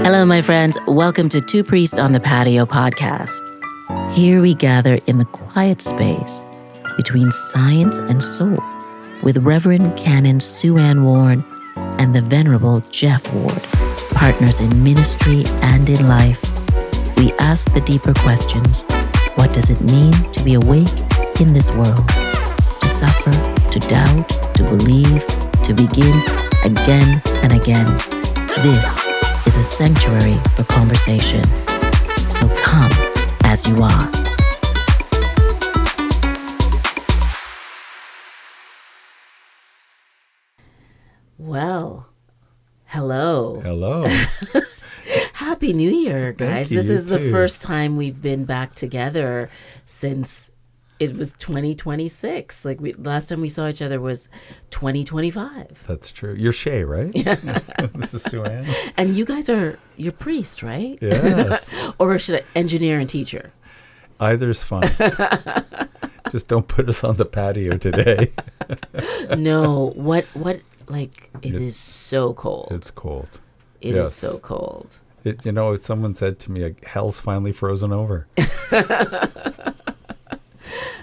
Hello, my friends. Welcome to Two Priests on the Patio podcast. Here we gather in the quiet space between science and soul with Reverend Canon Sue Ann Warren and the Venerable Jeff Ward, partners in ministry and in life. We ask the deeper questions. What does it mean to be awake in this world? To suffer, to doubt, to believe, to begin again and again. This is a sanctuary for conversation. So come as you are. Well, hello. Hello. Happy New Year, guys. This is the too. first time we've been back together since it was 2026. Last time we saw each other was 2025. That's true. You're Shay, right? Yeah. This is Sue Ann. And you guys you're priest, right? Yes. Or should I engineer and teacher? Either's fine. Just don't put us on the patio today. No. What it is so cold. It's cold. It Yes. is so cold. Someone said to me, hell's finally frozen over.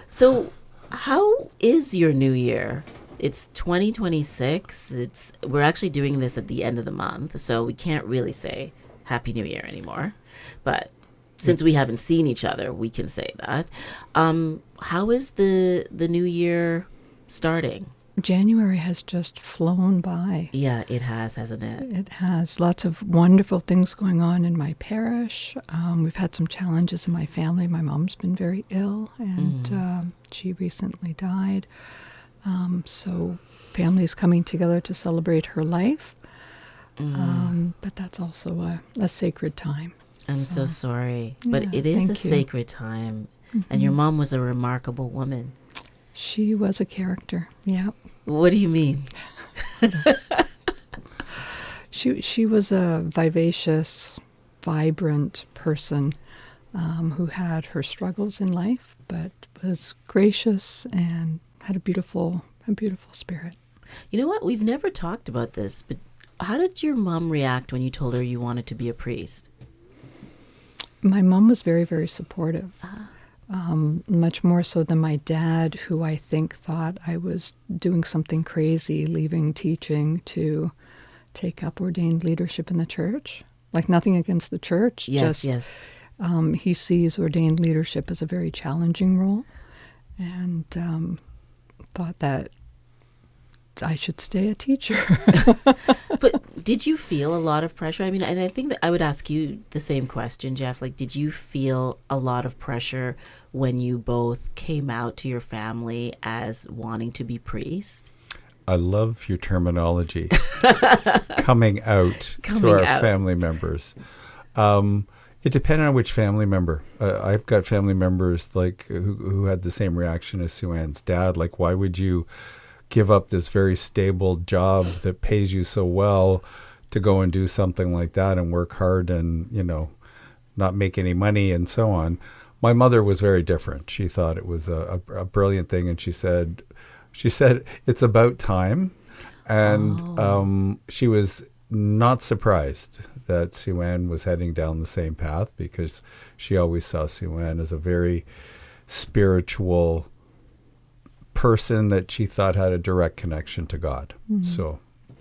So how is your new year? It's 2026. We're actually doing this at the end of the month, so we can't really say Happy New Year anymore. But since we haven't seen each other, we can say that. How is the new year starting? January has just flown by. Yeah, it has, hasn't it? It has lots of wonderful things going on in my parish. We've had some challenges in my family. My mom's been very ill, and she recently died. So family's coming together to celebrate her life. But that's also a sacred time. I'm so sorry. But Yeah, it is a thank you. sacred time. And your mom was a remarkable woman. She was a character, yeah. What do you mean? She was a vivacious, vibrant person who had her struggles in life, but was gracious and had a beautiful spirit. You know what? We've never talked about this, but how did your mom react when you told her you wanted to be a priest? My mom was very, very supportive. Much more so than my dad, who I think thought I was doing something crazy, leaving teaching to take up ordained leadership in the church. Like, nothing against the church. Yes. He sees ordained leadership as a very challenging role, and thought that I should stay a teacher. But did you feel a lot of pressure? I mean, and I think that I would ask you the same question, Jeff. Did you feel a lot of pressure when you both came out to your family as wanting to be priest? I love your terminology. Coming out to our family members. It depended on which family member. I've got family members who had the same reaction as Sue Ann's dad. Why would you give up this very stable job that pays you so well to go and do something like that and work hard and, not make any money and so on. My mother was very different. She thought it was a brilliant thing. And she said, it's about time. And she was not surprised that Sue Ann was heading down the same path, because she always saw Sue Ann as a very spiritual person that she thought had a direct connection to God. So,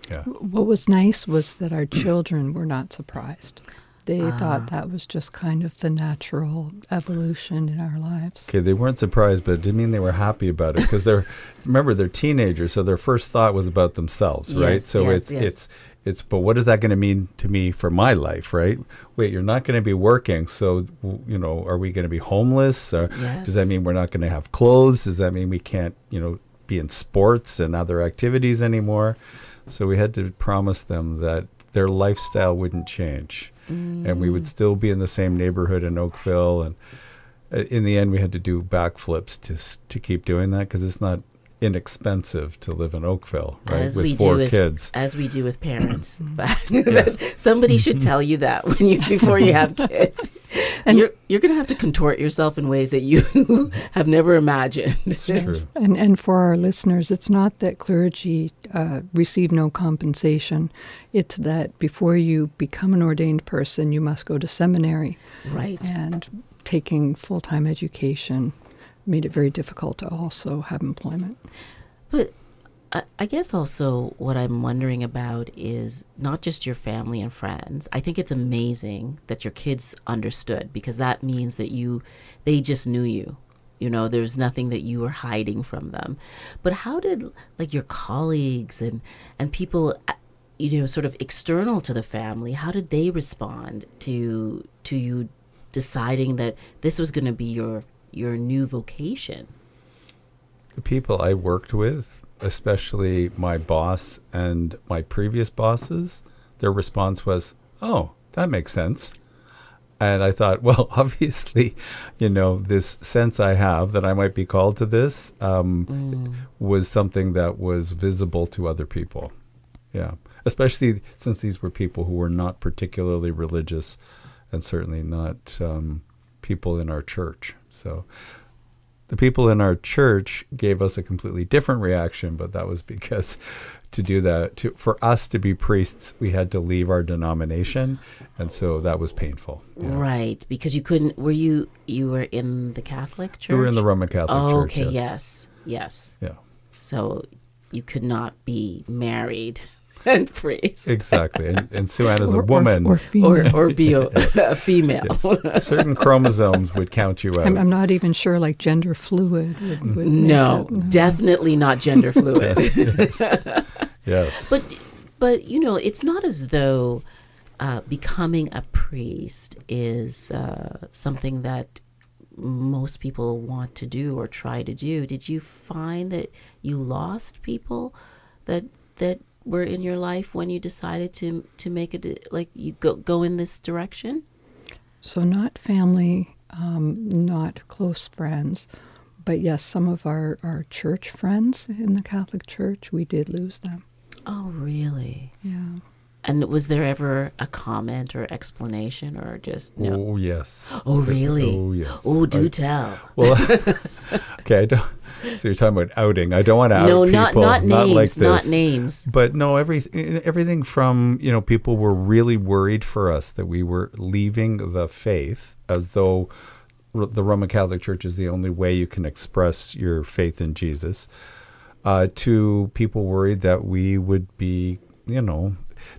yeah. What was nice was that our children were not surprised. They thought that was just kind of the natural evolution in our lives. Okay, they weren't surprised, but it didn't mean they were happy about it, because they're teenagers, so their first thought was about themselves, right? So it's but what is that going to mean to me for my life, right? Wait, you're not going to be working, so are we going to be homeless? Or does that mean we're not going to have clothes? Does that mean we can't, be in sports and other activities anymore? So we had to promise them that their lifestyle wouldn't change, and we would still be in the same neighborhood in Oakville. And in the end, we had to do backflips to keep doing that, because it's not inexpensive to live in Oakville, right? As with we four do kids. as we do with parents. Yes. Somebody should tell you that before you have kids. And you're going to have to contort yourself in ways that you have never imagined. It's true. And for our listeners, it's not that clergy receive no compensation. It's that before you become an ordained person, you must go to seminary. Right. And taking full-time education made it very difficult to also have employment. But I guess also what I'm wondering about is not just your family and friends. I think it's amazing that your kids understood, because that means that they just knew you. You know, there's nothing that you were hiding from them. But how did your colleagues and people, sort of external to the family, how did they respond to you deciding that this was going to be your new vocation? The people I worked with, especially my boss and my previous bosses, their response was, "Oh, that makes sense." And I thought, well, obviously, this sense I have that I might be called to this was something that was visible to other people. Yeah, especially since these were people who were not particularly religious and certainly not people in our church. So the people in our church gave us a completely different reaction, but that was because to do that, for us to be priests, we had to leave our denomination, and so that was painful. Yeah. Right, because you couldn't. Were you were in the Catholic Church? We were in the Roman Catholic Church. Okay, yes. Yes. Yeah. So you could not be married and priest. Exactly, and Sue-Ann is a woman. Or be a female. Yes. Certain chromosomes would count you out. I'm not even sure, gender fluid. Would No, definitely not gender fluid. Yes. But it's not as though becoming a priest is something that most people want to do or try to do. Did you find that you lost people that were in your life when you decided to make you go in this direction? So not family, not close friends, but yes, some of our church friends in the Catholic Church, we did lose them. Oh, really? Yeah. And was there ever a comment or explanation, or just no? Oh, yes. Oh, really? Oh, yes. Oh, do tell. Well, okay, I don't. So you're talking about outing. I don't want to out people. No, not names. Not like this. Not names. But no, everything from, people were really worried for us that we were leaving the faith, as though the Roman Catholic Church is the only way you can express your faith in Jesus, to people worried that we would be,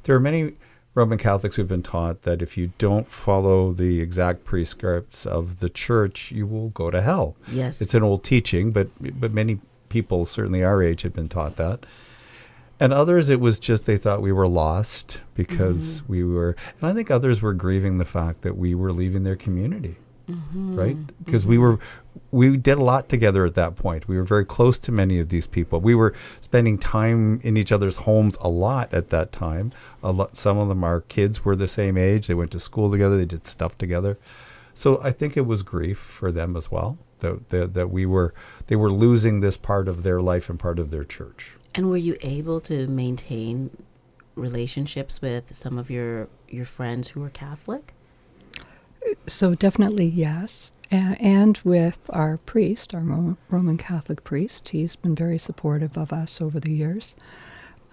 there are many Roman Catholics who've been taught that if you don't follow the exact prescripts of the church, you will go to hell. Yes. It's an old teaching, but many people, certainly our age, had been taught that. And others, it was just they thought we were lost because we were, and I think others were grieving the fact that we were leaving their community, right? Because we did a lot together at that point. We were very close to many of these people. We were spending time in each other's homes a lot at that time. Some of them, our kids were the same age. They went to school together. They did stuff together. So I think it was grief for them as well, that they were losing this part of their life and part of their church. And were you able to maintain relationships with some of your friends who were Catholic? So definitely yes. And with our priest, our Roman Catholic priest, he's been very supportive of us over the years.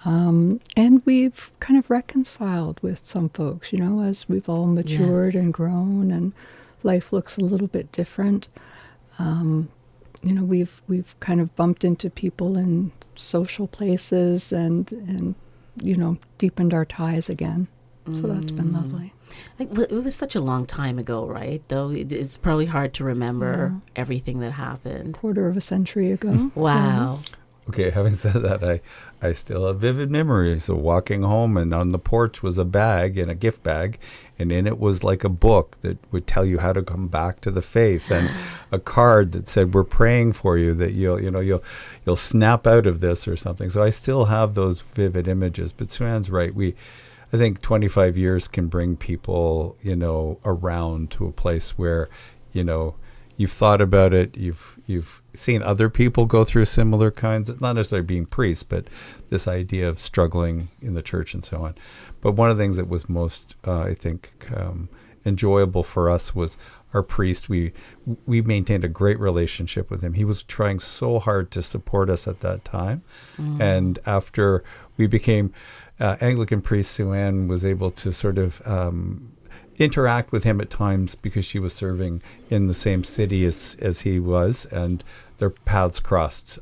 And we've kind of reconciled with some folks, as we've all matured and grown and life looks a little bit different. We've kind of bumped into people in social places and deepened our ties again. So that's been lovely. It was such a long time ago, right? Though it's probably hard to remember everything that happened. Quarter of a century ago. Wow. Okay, having said that, I still have vivid memories of walking home, and on the porch was a bag, and a gift bag, and in it was like a book that would tell you how to come back to the faith, and a card that said, "We're praying for you, that you'll snap out of this," or something. So I still have those vivid images. But Sue-Ann's right. I think 25 years can bring people, around to a place where, you've thought about it, you've seen other people go through similar kinds of, not necessarily being priests, but this idea of struggling in the church and so on. But one of the things that was most, I think, enjoyable for us was our priest. We maintained a great relationship with him. He was trying so hard to support us at that time. And after we became Anglican priests, Sue-Ann was able to sort of interact with him at times because she was serving in the same city as he was, and their paths crossed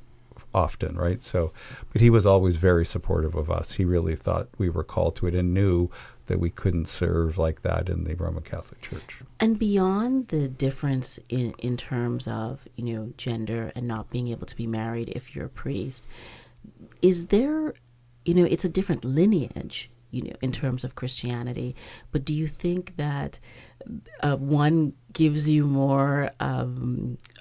often, right? So, but he was always very supportive of us. He really thought we were called to it and knew that we couldn't serve like that in the Roman Catholic Church. And beyond the difference in terms of, gender and not being able to be married if you're a priest, is there, it's a different lineage, in terms of Christianity, but do you think that one gives you more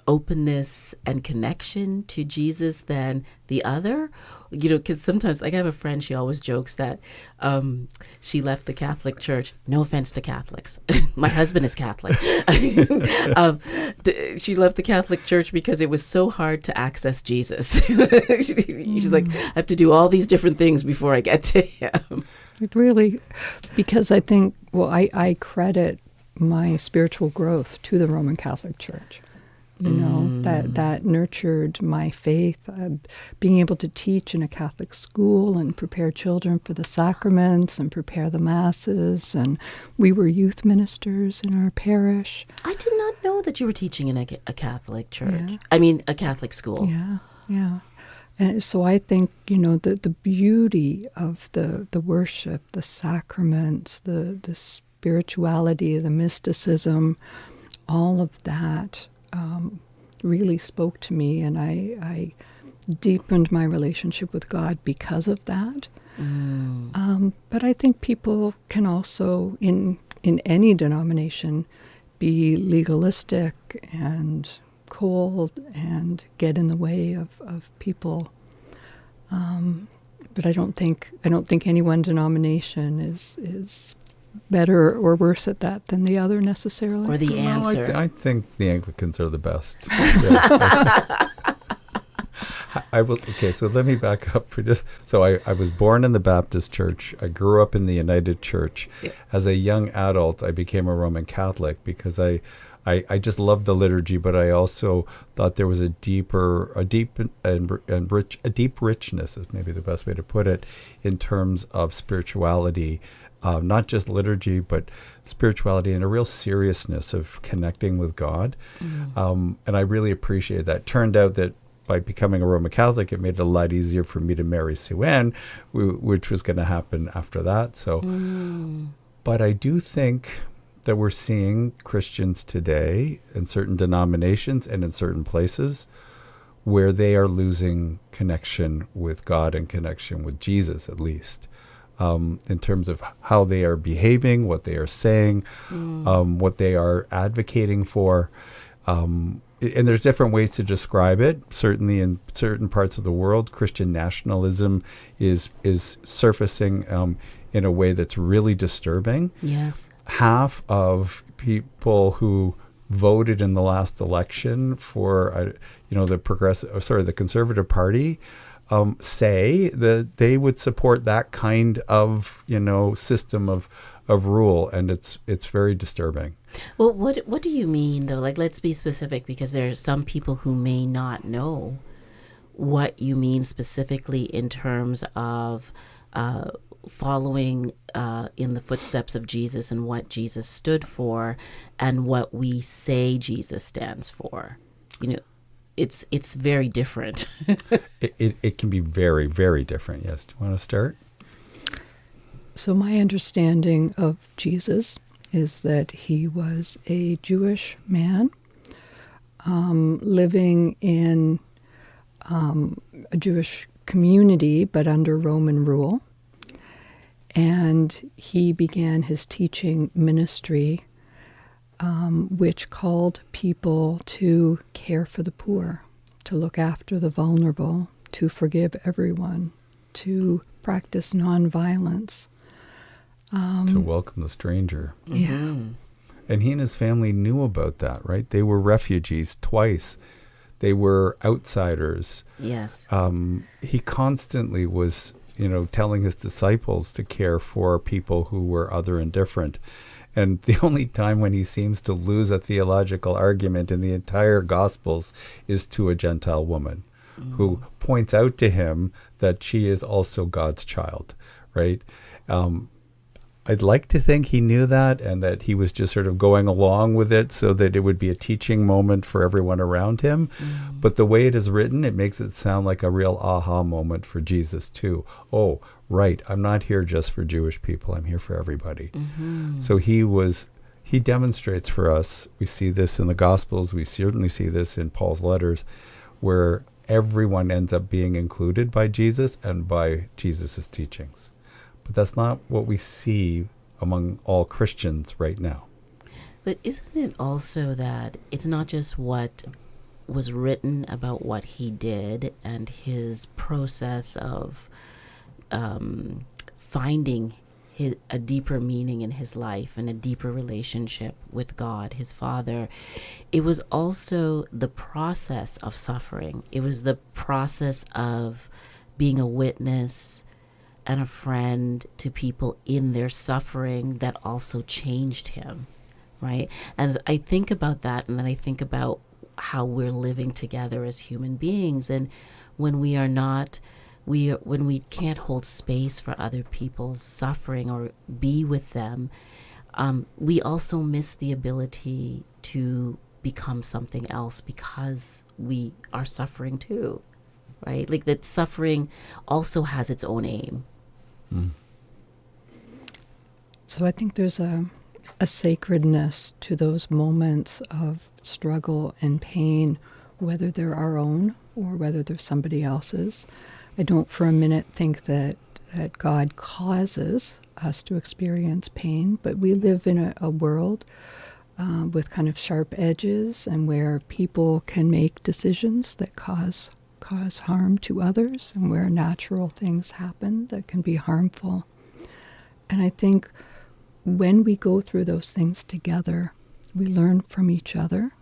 openness and connection to Jesus than the other? Because sometimes, like, I have a friend, she always jokes that she left the Catholic Church. No offense to Catholics. My husband is Catholic. She left the Catholic Church because it was so hard to access Jesus. She's like, I have to do all these different things before I get to him. It really, because I think, I credit my spiritual growth to the Roman Catholic Church. That nurtured my faith, being able to teach in a Catholic school and prepare children for the sacraments and prepare the masses. And we were youth ministers in our parish. I did not know that you were teaching in a Catholic church. Yeah. I mean, a Catholic school. Yeah. And so I think, the beauty of the worship, the sacraments, the spirituality, the mysticism, all of that really spoke to me, and I deepened my relationship with God because of that. But I think people can also, in any denomination, be legalistic and cold and get in the way of people. But I don't think any one denomination is better or worse at that than the other necessarily. Or the answer. I think the Anglicans are the best. Yeah. Okay, so let me back up for just. So I was born in the Baptist Church. I grew up in the United Church. Yeah. As a young adult, I became a Roman Catholic because I just loved the liturgy, but I also thought there was a deep richness is maybe the best way to put it, in terms of spirituality. Not just liturgy, but spirituality and a real seriousness of connecting with God. And I really appreciated that. Turned out that by becoming a Roman Catholic, it made it a lot easier for me to marry Sue-Ann, which was going to happen after that. So, but I do think that we're seeing Christians today in certain denominations and in certain places where they are losing connection with God and connection with Jesus, at least. In terms of how they are behaving, what they are saying, what they are advocating for. And there's different ways to describe it. Certainly in certain parts of the world, Christian nationalism is surfacing in a way that's really disturbing. Yes. Half of people who voted in the last election for the Conservative Party say that they would support that kind of system of rule, and it's very disturbing. Well, what do you mean though? Like, let's be specific, because there are some people who may not know what you mean specifically in terms of following in the footsteps of Jesus and what Jesus stood for and what we say Jesus stands for. It's very different. It can be very, very different. Yes. Do you want to start? So my understanding of Jesus is that he was a Jewish man living in a Jewish community, but under Roman rule. And he began his teaching ministry, which called people to care for the poor, to look after the vulnerable, to forgive everyone, to practice nonviolence. To welcome the stranger. Yeah. And he and his family knew about that, right? They were refugees twice. They were outsiders. Yes. He constantly was, telling his disciples to care for people who were other and different. And the only time when he seems to lose a theological argument in the entire Gospels is to a Gentile woman who points out to him that she is also God's child, right? I'd like to think he knew that and that he was just sort of going along with it so that it would be a teaching moment for everyone around him. But the way it is written, it makes it sound like a real aha moment for Jesus too. Oh, right, I'm not here just for Jewish people. I'm here for everybody. So he demonstrates for us, we see this in the Gospels, we certainly see this in Paul's letters, where everyone ends up being included by Jesus and by Jesus' teachings. But that's not what we see among all Christians right now. But isn't it also that it's not just what was written about what he did and his process of finding a deeper meaning in his life and a deeper relationship with God, his Father. It was also the process of suffering. It was the process of being a witness and a friend to people in their suffering that also changed him, right? And I think about that, and then I think about how we're living together as human beings, and when we are not, when we can't hold space for other people's suffering or be with them, we also miss the ability to become something else because we are suffering too, right? Like that suffering also has its own aim. So I think there's a sacredness to those moments of struggle and pain, whether they're our own or whether they're somebody else's. I don't for a minute think that God causes us to experience pain, but we live in a world with kind of sharp edges and where people can make decisions that cause harm to others, and where natural things happen that can be harmful. And I think when we go through those things together, we learn from each other,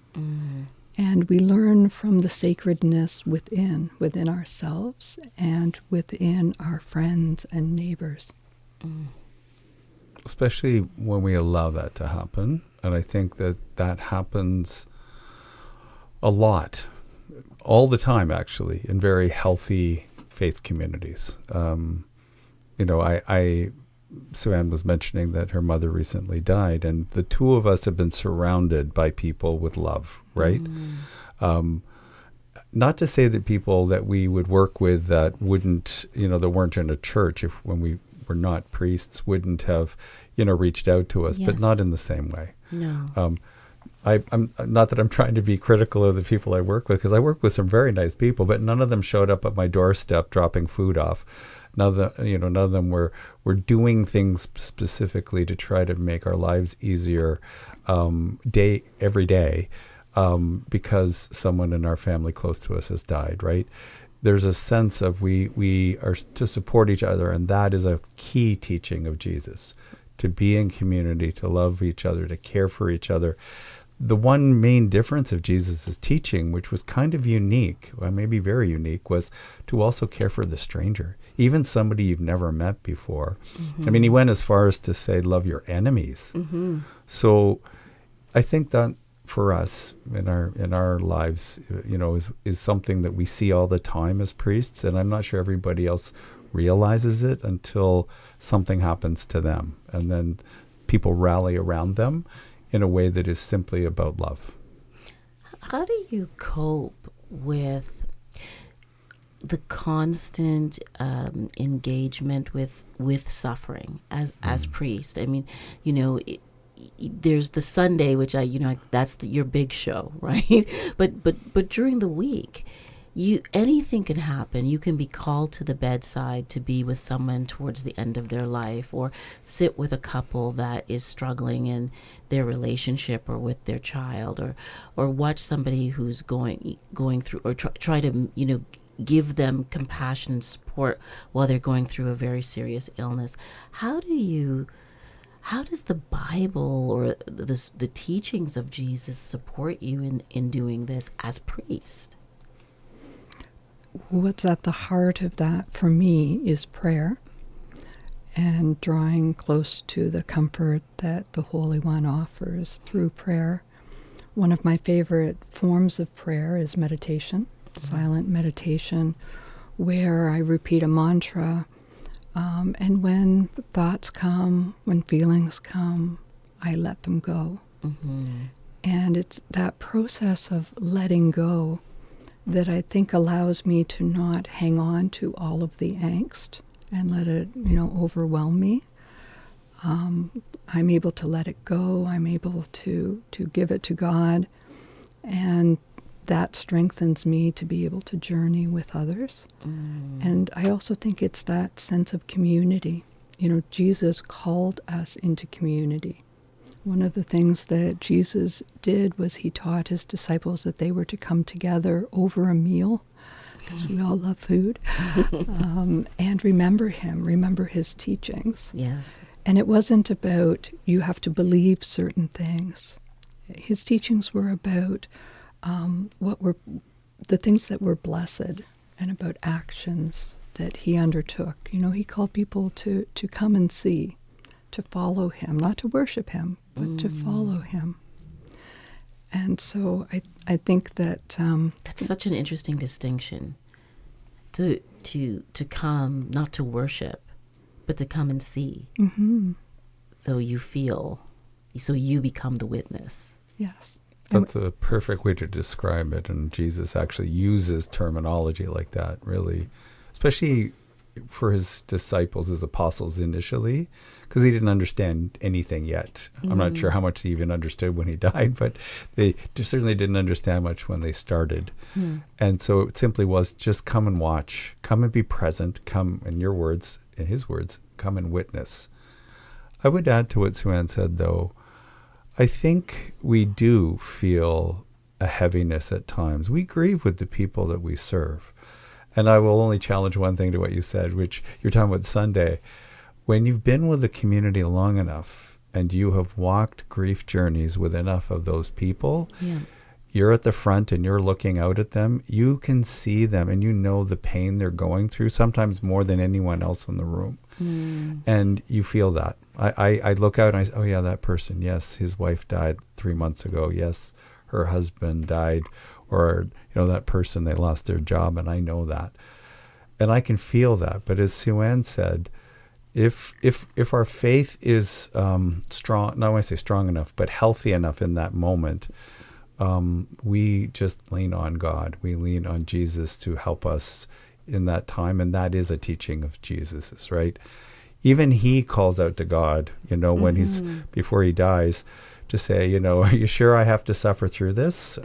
and we learn from the sacredness within ourselves and within our friends and neighbors. Especially when we allow that to happen. And I think that happens a lot, all the time, actually, in very healthy faith communities. Sue-Ann was mentioning that her mother recently died, and the two of us have been surrounded by people with love, right? Not to say that people that we would work with that wouldn't, that weren't in a church, when we were not priests, wouldn't have, reached out to us, Yes. but not in the same way. No. I'm not that I'm trying to be critical of the people I work with, because I work with some very nice people, but none of them showed up at my doorstep dropping food off. None of them were doing things specifically to try to make our lives easier every day because someone in our family close to us has died, right? There's a sense of we are to support each other, and that is a key teaching of Jesus, to be in community, to love each other, to care for each other. The one main difference of Jesus' teaching, which was kind of unique, well, maybe very unique, was to also care for the stranger, even somebody you've never met before. I mean, he went as far as to say, love your enemies. So I think that for us in our lives, is something that we see all the time as priests, and I'm not sure everybody else realizes it until something happens to them, and then people rally around them in a way that is simply about love. How do you cope with the constant engagement with suffering as priest? I mean, there's the Sunday, which that's your big show, right? But during the week, anything can happen. You can be called to the bedside to be with someone towards the end of their life, or sit with a couple that is struggling in their relationship or with their child, or watch somebody who's going through, or try to give them compassion and support while they're going through a very serious illness. How do How does the Bible or the teachings of Jesus support you in doing this as priest? What's at the heart of that for me is prayer and drawing close to the comfort that the Holy One offers through prayer. One of my favorite forms of prayer is meditation, silent meditation, where I repeat a mantra. And when thoughts come, when feelings come, I let them go. Mm-hmm. And it's that process of letting go that I think allows me to not hang on to all of the angst and let it, overwhelm me. I'm able to let it go. I'm able to give it to God. And that strengthens me to be able to journey with others. And I also think it's that sense of community. Jesus called us into community. One of the things that Jesus did was he taught his disciples that they were to come together over a meal, because we all love food, and remember him, remember his teachings. Yes. And it wasn't about you have to believe certain things. His teachings were about what were the things that were blessed and about actions that he undertook. He called people to come and see, to follow him, not to worship him, but to follow him. And so I think that that's such an interesting distinction. To come, not to worship, but to come and see. Mm-hmm. So you become the witness. Yes. That's a perfect way to describe it, and Jesus actually uses terminology like that, really, especially for his disciples, his apostles initially, because he didn't understand anything yet. I'm not sure how much he even understood when he died, but they certainly didn't understand much when they started. And so it simply was just come and watch, come and be present, come, in your words, in his words, come and witness. I would add to what Sue-Ann said, though, I think we do feel a heaviness at times. We grieve with the people that we serve. And I will only challenge one thing to what you said, which you're talking about Sunday. When you've been with the community long enough and you have walked grief journeys with enough of those people, you're at the front and you're looking out at them. You can see them and you know the pain they're going through, sometimes more than anyone else in the room. And you feel that. I look out and I say, oh yeah, that person, yes, his wife died 3 months ago. Yes, her husband died. Or, that person, they lost their job, and I know that. And I can feel that. But as Sue-Ann said, if our faith is strong, not want to say strong enough, but healthy enough in that moment, we just lean on God. We lean on Jesus to help us in that time, and that is a teaching of Jesus's, right? Even he calls out to God, when he's before he dies, to say, are you sure I have to suffer through this?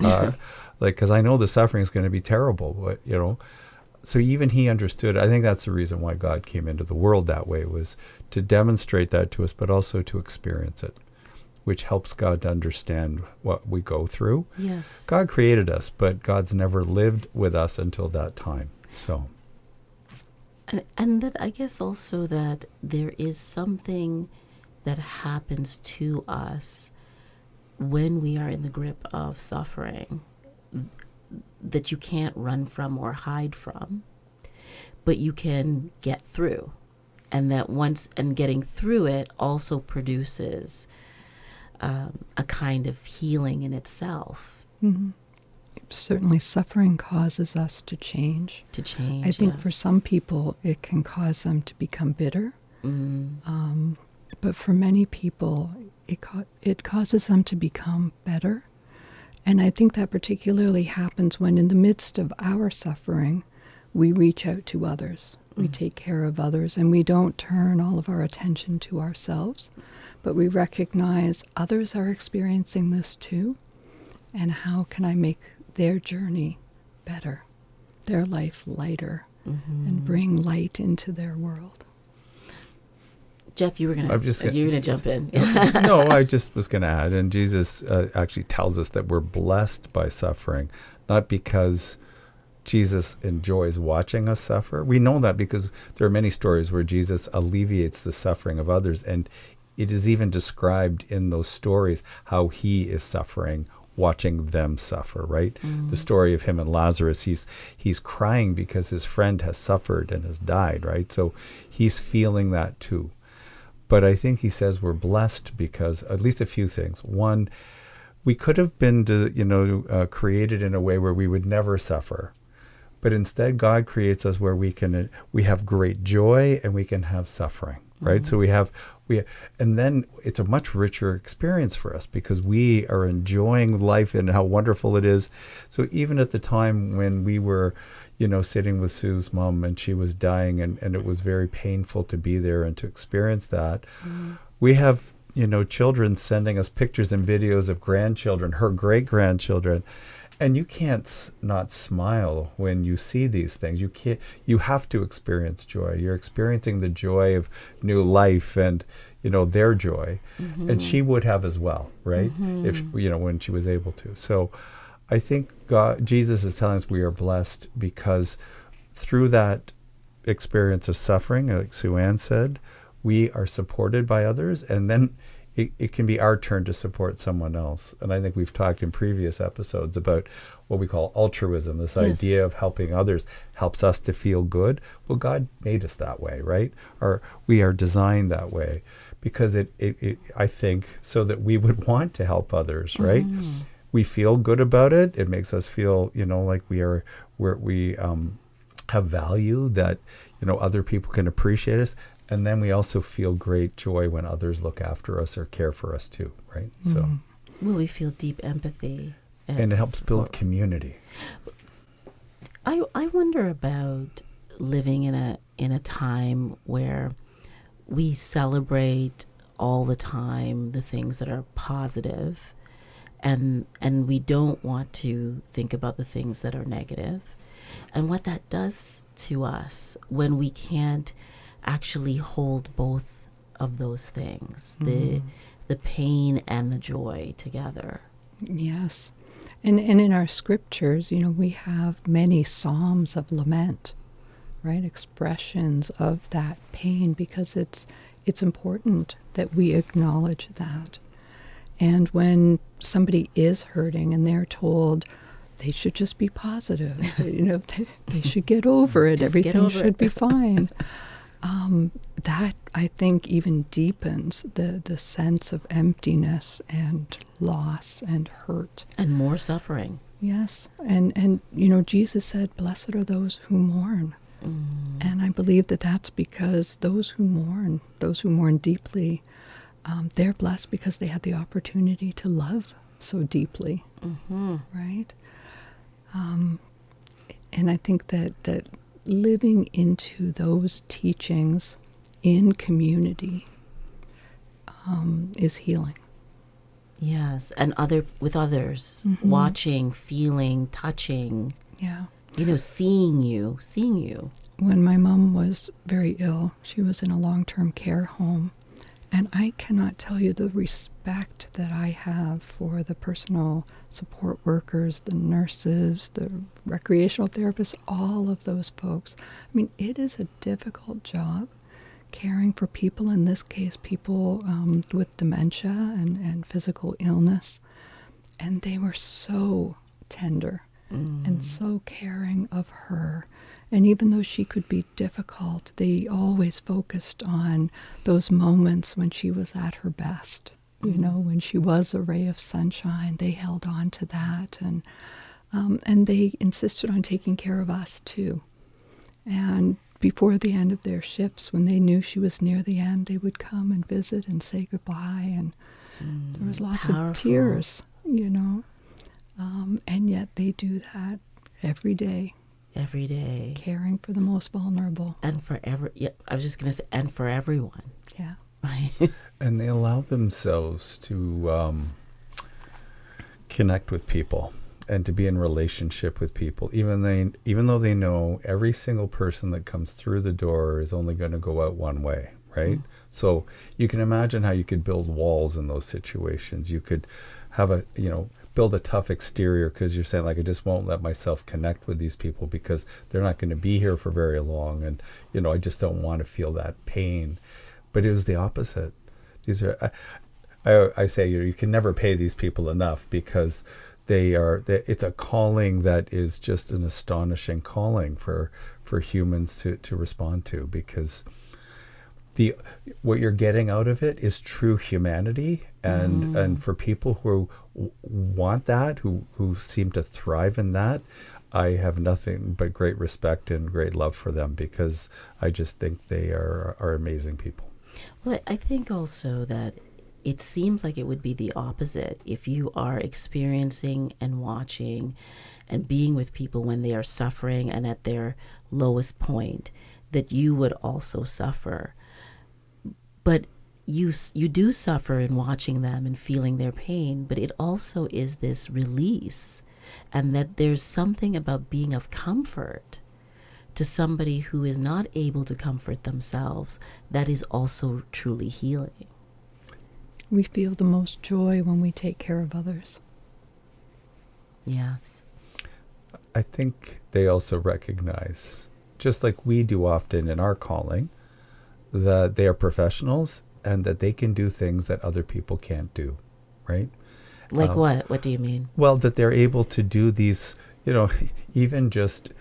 Because I know the suffering is going to be terrible, but so even he understood. I think that's the reason why God came into the world that way, was to demonstrate that to us, but also to experience it, which helps God to understand what we go through. Yes. God created us, but God's never lived with us until that time. So. And that I guess also that there is something that happens to us when we are in the grip of suffering that you can't run from or hide from, but you can get through. And that getting through it also produces a kind of healing in itself. Mm-hmm. Certainly suffering causes us to change. I think for some people it can cause them to become bitter. But for many people it causes them to become better. And I think that particularly happens when in the midst of our suffering, we reach out to others. We take care of others, and we don't turn all of our attention to ourselves, but we recognize others are experiencing this too, and how can I make their journey better, their life lighter, and bring light into their world. Jeff, you were going to jump in. No, I just was going to add, and Jesus actually tells us that we're blessed by suffering, not because Jesus enjoys watching us suffer. We know that because there are many stories where Jesus alleviates the suffering of others, and it is even described in those stories how he is suffering, watching them suffer, right? The story of him and Lazarus, he's crying because his friend has suffered and has died, right? So he's feeling that too. But I think he says we're blessed because at least a few things. One, we could have been, created in a way where we would never suffer. But instead, God creates us where we have great joy and we can have suffering, right? So and then it's a much richer experience for us because we are enjoying life and how wonderful it is. So even at the time when we were, sitting with Sue's mom and she was dying and it was very painful to be there and to experience that, we have, children sending us pictures and videos of grandchildren, her great-grandchildren. And you can't not smile when you see these things. You have to experience joy. You're experiencing the joy of new life and, their joy. And she would have as well, right? If, when she was able to. So I think Jesus is telling us we are blessed because through that experience of suffering, like Sue Ann said, we are supported by others. And then it can be our turn to support someone else. And I think we've talked in previous episodes about what we call altruism, this idea of helping others helps us to feel good. Well, God made us that way, right? Or we are designed that way because I think, so that we would want to help others, right? We feel good about it. It makes us feel, like we have value, that, other people can appreciate us. And then we also feel great joy when others look after us or care for us too, right? So, well, we feel deep empathy, and it helps build community. I wonder about living in a time where we celebrate all the time the things that are positive, and we don't want to think about the things that are negative, and what that does to us when we can't actually hold both of those things, the pain and the joy together. Yes. And in our scriptures, we have many psalms of lament, right? Expressions of that pain, because it's important that we acknowledge that. And when somebody is hurting and they're told they should just be positive, they should get over it, everything should be fine. That, I think, even deepens the sense of emptiness and loss and hurt. And more suffering. Yes. And Jesus said, blessed are those who mourn. And I believe that that's because those who mourn deeply, they're blessed because they had the opportunity to love so deeply. Right? And I think that living into those teachings in community is healing. Yes, and with others, watching, feeling, touching. Yeah. Seeing you. When my mom was very ill, she was in a long-term care home, and I cannot tell you the respect that I have for the personal support workers, the nurses, the recreational therapists, all of those folks. I mean, it is a difficult job caring for people, in this case, people with dementia and physical illness. And they were so tender and so caring of her. And even though she could be difficult, they always focused on those moments when she was at her best. When she was a ray of sunshine, they held on to that. And they insisted on taking care of us, too. And before the end of their shifts, when they knew she was near the end, they would come and visit and say goodbye. And there was lots of tears, and yet they do that every day. Every day. Caring for the most vulnerable. And I was just going to say, and for everyone. Yeah. Right. And they allow themselves to connect with people and to be in relationship with people, even though they know every single person that comes through the door is only going to go out one way, right? So you can imagine how you could build walls in those situations. You could have build a tough exterior because you're saying, like, I just won't let myself connect with these people because they're not going to be here for very long, and I just don't want to feel that pain. But it was the opposite. I say you can never pay these people enough, because it's a calling that is just an astonishing calling for humans to respond to, because what you're getting out of it is true humanity, and for people who want that, who seem to thrive in that, I have nothing but great respect and great love for them, because I just think they are amazing people. Well, I think also that it seems like it would be the opposite. If you are experiencing and watching and being with people when they are suffering and at their lowest point, that you would also suffer. But you do suffer in watching them and feeling their pain, but it also is this release, and that there's something about being of comfort to somebody who is not able to comfort themselves that is also truly healing. We feel the most joy when we take care of others. Yes. I think they also recognize, just like we do often in our calling, that they are professionals and that they can do things that other people can't do, right? Like what? What do you mean? Well, that they're able to do these, even just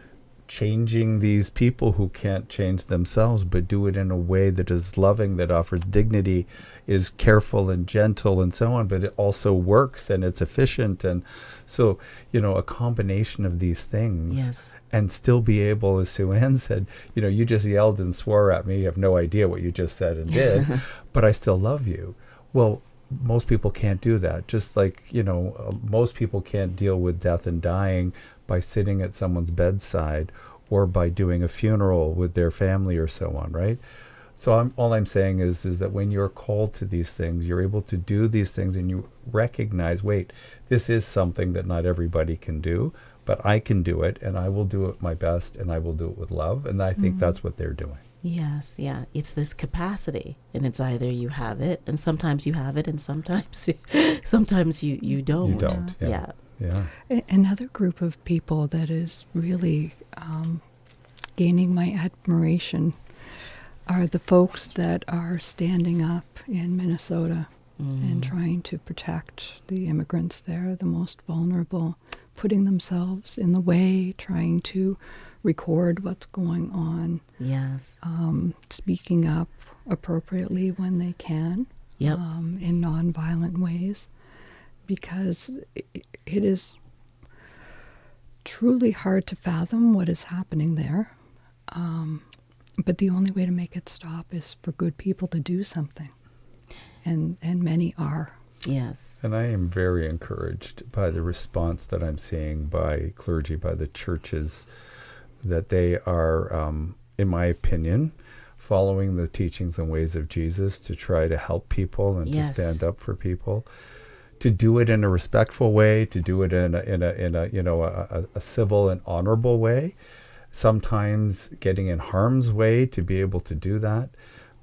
changing these people who can't change themselves, but do it in a way that is loving, that offers dignity, is careful and gentle and so on, but it also works and it's efficient. And so, a combination of these things, yes, and still be able, as Sue Ann said, you just yelled and swore at me. You have no idea what you just said and did, but I still love you. Well, most people can't do that. Just like, most people can't deal with death and dying by sitting at someone's bedside or by doing a funeral with their family or so on, right? So all I'm saying is that when you're called to these things, you're able to do these things, and you recognize, wait, this is something that not everybody can do, but I can do it, and I will do it my best, and I will do it with love. And I think that's what they're doing. Yes, yeah. It's this capacity, and it's either you have it, and sometimes you have it, and sometimes you don't. You don't, yeah. Another group of people that is really gaining my admiration are the folks that are standing up in Minnesota and trying to protect the immigrants there, the most vulnerable, putting themselves in the way, trying to record what's going on. Yes. Speaking up appropriately when they can, yep, in nonviolent ways, because it is truly hard to fathom what is happening there. But the only way to make it stop is for good people to do something. And many are. Yes. And I am very encouraged by the response that I'm seeing by clergy, by the churches, that they are, in my opinion, following the teachings and ways of Jesus to try to help people and yes, to stand up for people, to do it in a respectful way, to do it in a civil and honorable way. Sometimes getting in harm's way to be able to do that.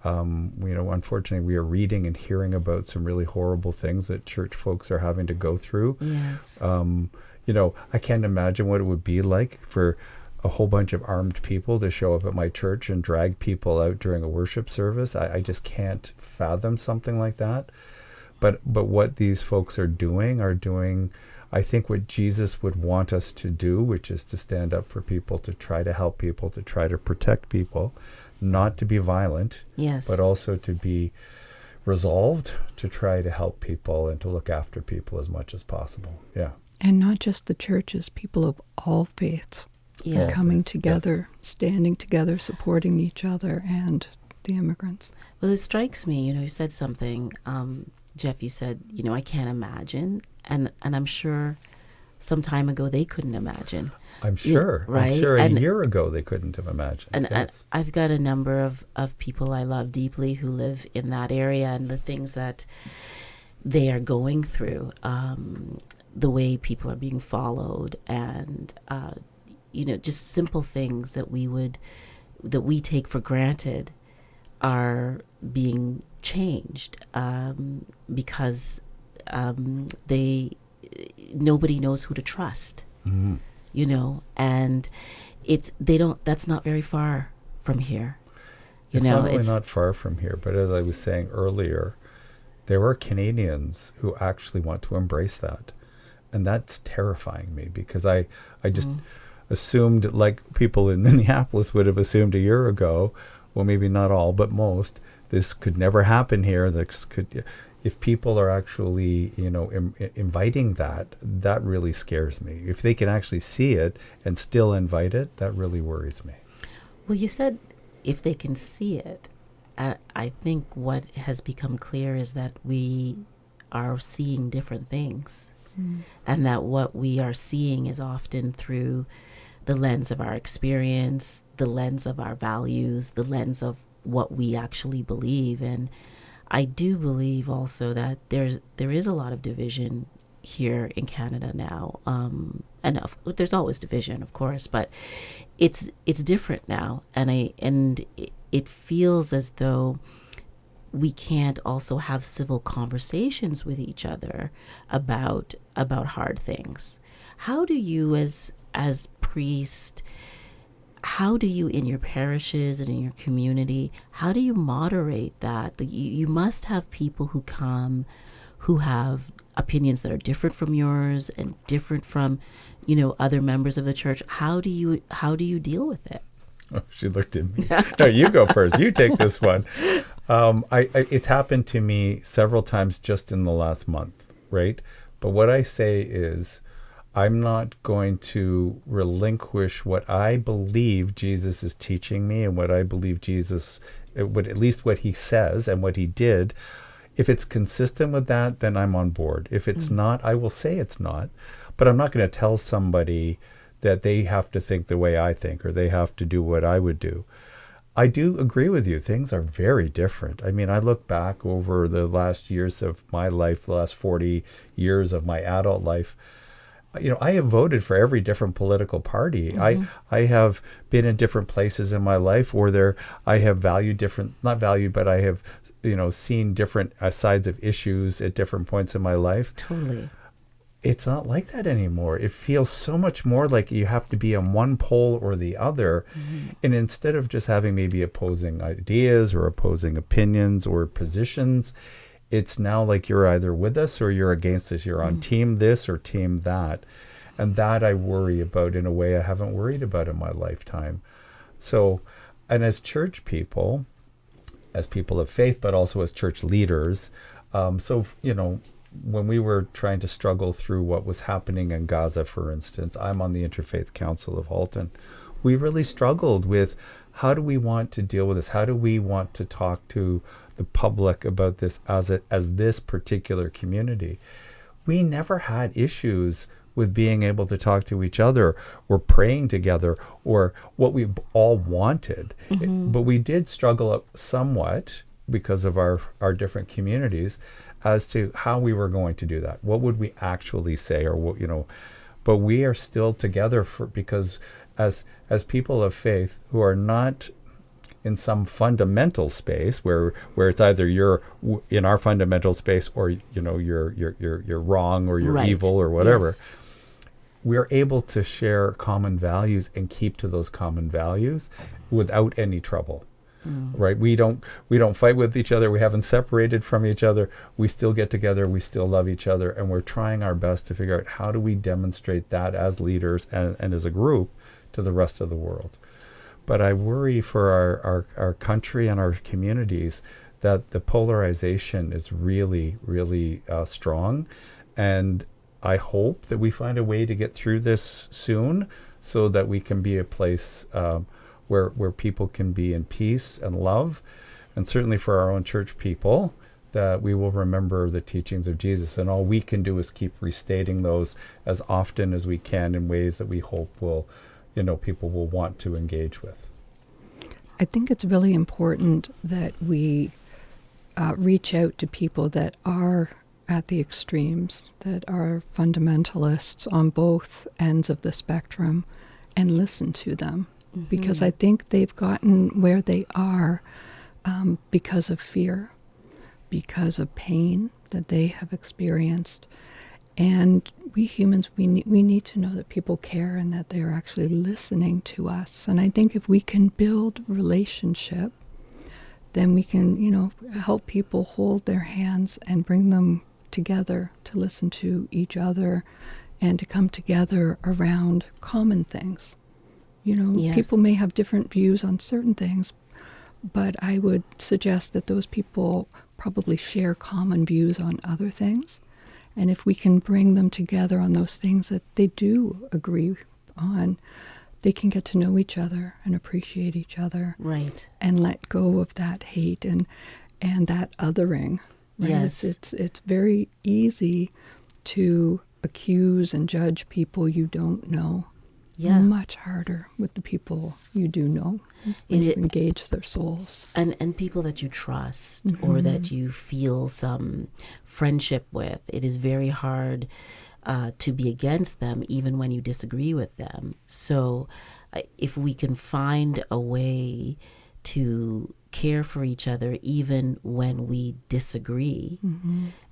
Unfortunately, we are reading and hearing about some really horrible things that church folks are having to go through. Yes. I can't imagine what it would be like for a whole bunch of armed people to show up at my church and drag people out during a worship service. I just can't fathom something like that. But what these folks are doing, I think, what Jesus would want us to do, which is to stand up for people, to try to help people, to try to protect people, not to be violent, yes, but also to be resolved to try to help people and to look after people as much as possible. Yeah. And not just the churches, people of all faiths coming together, yes, standing together, supporting each other and the immigrants. Well, it strikes me, you said something, Jeff, you said, I can't imagine. And I'm sure some time ago they couldn't imagine. I'm sure. Right? I'm sure a year ago they couldn't have imagined. And yes. I've got a number of people I love deeply who live in that area, and the things that they are going through, the way people are being followed, and just simple things that we take for granted are being changed because nobody knows who to trust, and that's not very far from here. It's not only not far from here, but as I was saying earlier, there are Canadians who actually want to embrace that. And that's terrifying me, because I just assumed, like people in Minneapolis would have assumed a year ago, well, maybe not all, but most, this could never happen here. This could, if people are actually, inviting that really scares me. If they can actually see it and still invite it, that really worries me. Well, you said if they can see it. I think what has become clear is that we are seeing different things. And that what we are seeing is often through the lens of our experience, the lens of our values, the lens of what we actually believe. And I do believe also that there is a lot of division here in Canada now. And there's always division, of course, but it's different now. And it feels as though we can't also have civil conversations with each other about hard things. How do you, as priest, how do you, in your parishes and in your community, how do you moderate that? You must have people who come who have opinions that are different from yours and different from, other members of the church. How do you deal with it? Oh, she looked at me. No, you go first. You take this one. It's happened to me several times just in the last month, right? But what I say is, I'm not going to relinquish what I believe Jesus is teaching me and what I believe Jesus, at least what he says and what he did. If it's consistent with that, then I'm on board. If it's not, I will say it's not. But I'm not going to tell somebody that they have to think the way I think or they have to do what I would do. I do agree with you. Things are very different. I mean, I look back over the last years of my life, the last 40 years of my adult life. I have voted for every different political party. I have been in different places in my life where I have but I have, seen different sides of issues at different points in my life. Totally. It's not like that anymore. It feels so much more like you have to be on one pole or the other. And instead of just having maybe opposing ideas or opposing opinions or positions, it's now like you're either with us or you're against us. You're on team this or team that. And that I worry about in a way I haven't worried about in my lifetime. So, and as church people, as people of faith, but also as church leaders, when we were trying to struggle through what was happening in Gaza, for instance, I'm on the Interfaith Council of Halton. We really struggled with how do we want to deal with this? How do we want to talk to the public about this as this particular community? We never had issues with being able to talk to each other or praying together or what we all wanted. But we did struggle somewhat because of our different communities as to how we were going to do that. What would we actually say, or what, but we are still together because as people of faith who are not in some fundamental space where it's either you're in our fundamental space or you're wrong or you're evil or whatever. Yes. We're able to share common values and keep to those common values without any trouble. Right? We don't fight with each other. We haven't separated from each other. We still get together. We still love each other. And we're trying our best to figure out how do we demonstrate that as leaders and as a group to the rest of the world. But I worry for our country and our communities that the polarization is really, really strong. And I hope that we find a way to get through this soon so that we can be a place where people can be in peace and love, and certainly for our own church people, that we will remember the teachings of Jesus. And all we can do is keep restating those as often as we can in ways that we hope will, people will want to engage with. I think it's really important that we reach out to people that are at the extremes, that are fundamentalists on both ends of the spectrum, and listen to them. Because I think they've gotten where they are because of fear, because of pain that they have experienced. And we humans, we need to know that people care and that they're actually listening to us. And I think if we can build relationship, then we can, help people hold their hands and bring them together to listen to each other and to come together around common things. Yes. People may have different views on certain things, but I would suggest that those people probably share common views on other things. And if we can bring them together on those things that they do agree on, they can get to know each other and appreciate each other. Right. And let go of that hate and that othering. Right? Yes. It's very easy to accuse and judge people you don't know. Yeah. Much harder with the people you do know. When you engage their souls. And people that you trust or that you feel some friendship with. It is very hard to be against them even when you disagree with them. So if we can find a way to care for each other even when we disagree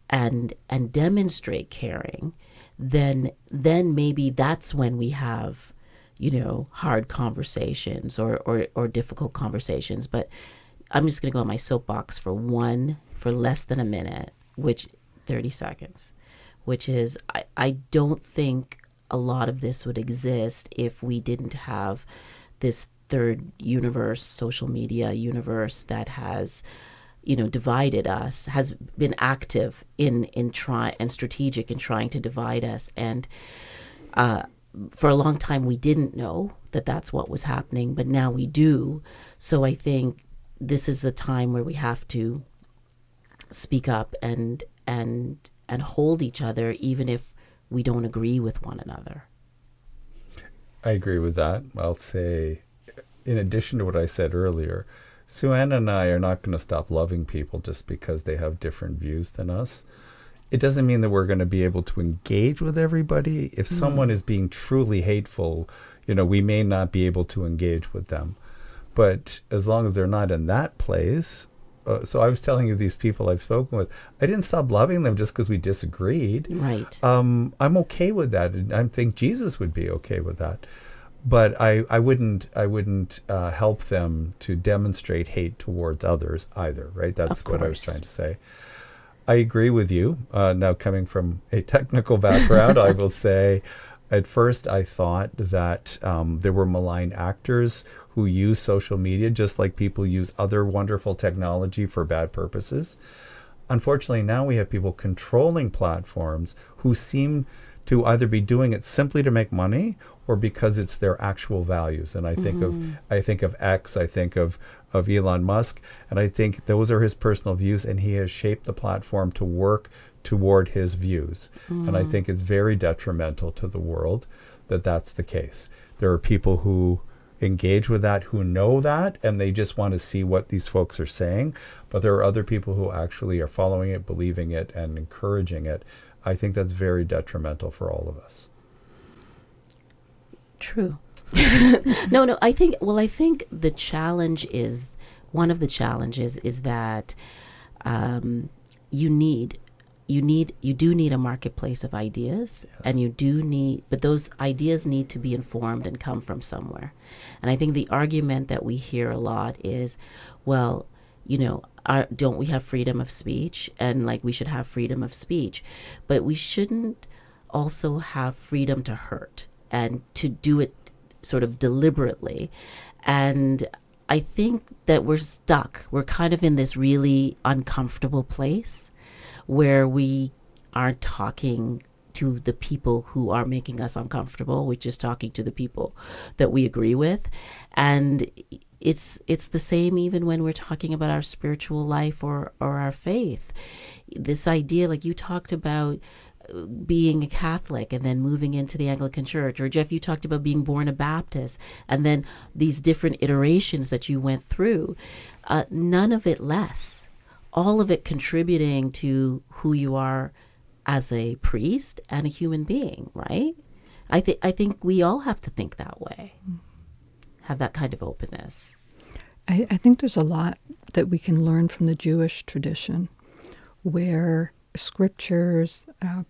and demonstrate caring, then maybe that's when we have hard conversations or difficult conversations. But I'm just going to go on my soapbox for less than a minute, 30 seconds, which is I don't think a lot of this would exist if we didn't have this third universe, social media universe that has divided us, has been active in strategic in trying to divide us. And for a long time, we didn't know that that's what was happening, but now we do. So I think this is the time where we have to speak up and hold each other, even if we don't agree with one another. I agree with that. I'll say, in addition to what I said earlier, Sue-Ann and I are not going to stop loving people just because they have different views than us. It doesn't mean that we're going to be able to engage with everybody. If someone is being truly hateful, we may not be able to engage with them. But as long as they're not in that place, so I was telling you these people I've spoken with, I didn't stop loving them just because we disagreed. Right. I'm okay with that. And I think Jesus would be okay with that. But I wouldn't help them to demonstrate hate towards others either, right? That's what I was trying to say. I agree with you. Now, coming from a technical background, I will say, at first I thought that there were malign actors who use social media just like people use other wonderful technology for bad purposes. Unfortunately, now we have people controlling platforms who seem to either be doing it simply to make money or because it's their actual values. And I think of X, I think of Elon Musk, and I think those are his personal views, and he has shaped the platform to work toward his views. And I think it's very detrimental to the world that that's the case. There are people who engage with that, who know that, and they just want to see what these folks are saying. But there are other people who actually are following it, believing it, and encouraging it. I think that's very detrimental for all of us. True. No, I think the challenge is, one of the challenges is that you do need a marketplace of ideas, yes. And but those ideas need to be informed and come from somewhere. And I think the argument that we hear a lot is, well, don't we have freedom of speech? And we should have freedom of speech, but we shouldn't also have freedom to hurt and to do it sort of deliberately. And I think that we're stuck. We're kind of in this really uncomfortable place where we aren't talking to the people who are making us uncomfortable. We're just talking to the people that we agree with. And it's the same even when we're talking about our spiritual life or our faith. This idea, like you talked about, being a Catholic and then moving into the Anglican Church, or Jeff, you talked about being born a Baptist, and then these different iterations that you went through, none of it less, all of it contributing to who you are as a priest and a human being, right? I think we all have to think that way, have that kind of openness. I think there's a lot that we can learn from the Jewish tradition, where scriptures,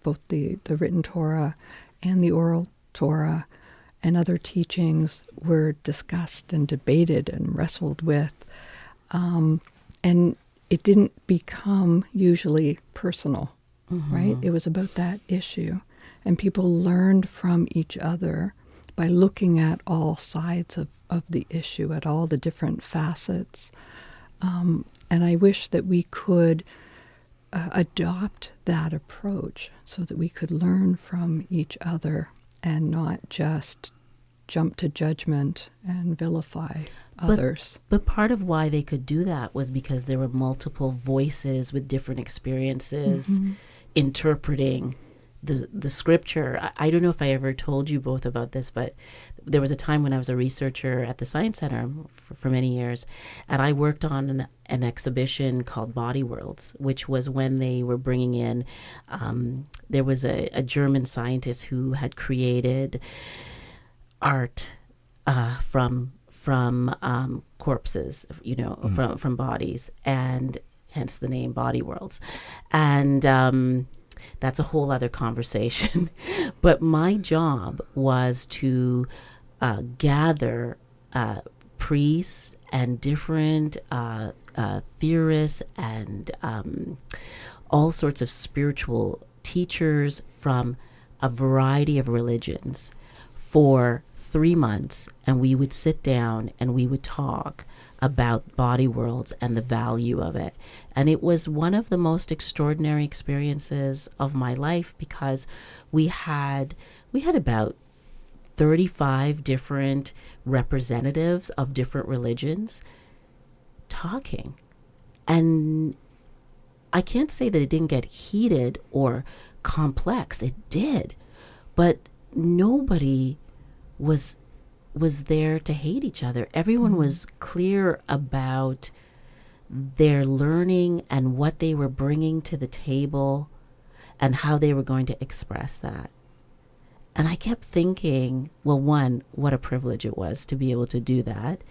both the written Torah and the oral Torah and other teachings, were discussed and debated and wrestled with. And it didn't become usually personal, right? It was about that issue. And people learned from each other by looking at all sides of the issue, at all the different facets. And I wish that we could adopt that approach so that we could learn from each other and not just jump to judgment and vilify others. But part of why they could do that was because there were multiple voices with different experiences interpreting the scripture. I don't know if I ever told you both about this, but there was a time when I was a researcher at the Science Center for many years, and I worked on an exhibition called Body Worlds, which was when they were bringing in, there was a German scientist who had created art from corpses, from bodies, and hence the name Body Worlds. And that's a whole other conversation. But my job was to gather priests and different theorists and all sorts of spiritual teachers from a variety of religions for 3 months, and we would sit down and we would talk about Body Worlds and the value of it. And it was one of the most extraordinary experiences of my life, because we had about 35 different representatives of different religions talking. And I can't say that it didn't get heated or complex. It did. But nobody was there to hate each other. Everyone was clear about their learning and what they were bringing to the table and how they were going to express that. And I kept thinking, well, one, what a privilege it was to be able to do that.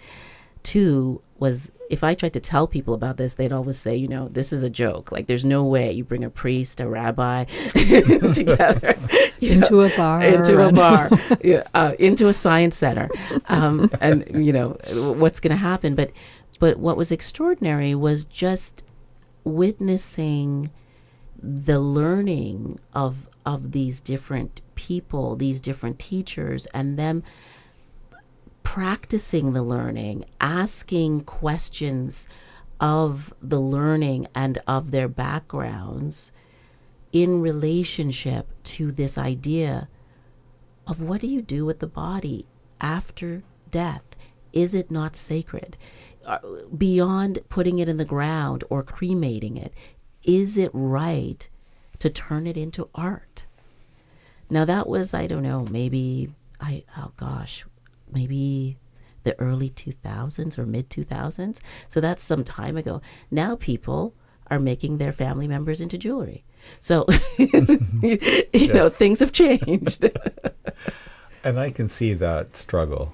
Two was, if I tried to tell people about this, they'd always say, this is a joke. Like, there's no way you bring a priest, a rabbi together. Into a bar. Into a science center. And, what's going to happen? But what was extraordinary was just witnessing the learning of these different people, these different teachers, and them practicing the learning, asking questions of the learning and of their backgrounds in relationship to this idea of what do you do with the body after death? Is it not sacred? Beyond putting it in the ground or cremating it, is it right to turn it into art? Now that was, I don't know, maybe the early 2000s or mid 2000s. So that's some time ago. Now people are making their family members into jewelry. So, things have changed. And I can see that struggle.